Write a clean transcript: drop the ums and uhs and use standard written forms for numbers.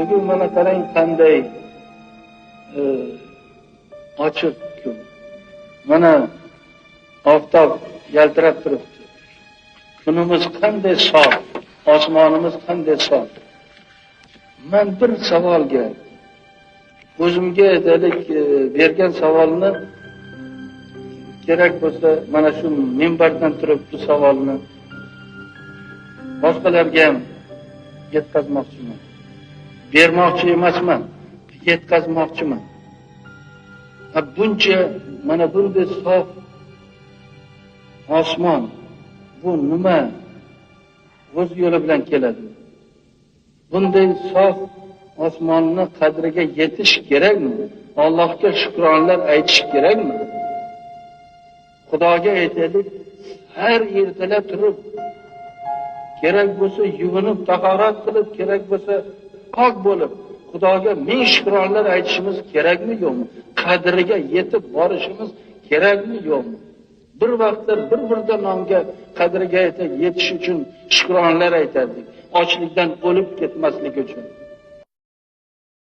bugun mana qarang qanday ochiq kun. Mana oftob yaltirab turibdi. Kunimiz qanday sof, osmonimiz qanday sof. Men bir savolga o'zimga aytaylik bergan savolni kerak bo'lsa mana shu minbardan turib bu savolni boshqalarga ham yetkazmoqchiman. Bermoqchi emasman, yetkazmoqchiman. Buncha mana bunday sof osmon bu nima o'z yo'li bilan keladi? Bunday sof osmonni qadriga yetish kerakmi? Allohga shukronlar aytish kerakmi? Xudoga aytaylik, har ertalab turib, kerak bo'lsa yuvinib, tahorat qilib, kerak bo'lsa pok bo'lib, Xudoga ming shukronlar aytishimiz kerakmi yo'qmi? Qadriga yetib borishimiz kerakmi yo'qmi? Bir vaqtda bir nonga qadriga yetish uchun shukronlar aytardik. Ochlikdan o'lib ketmaslik uchun.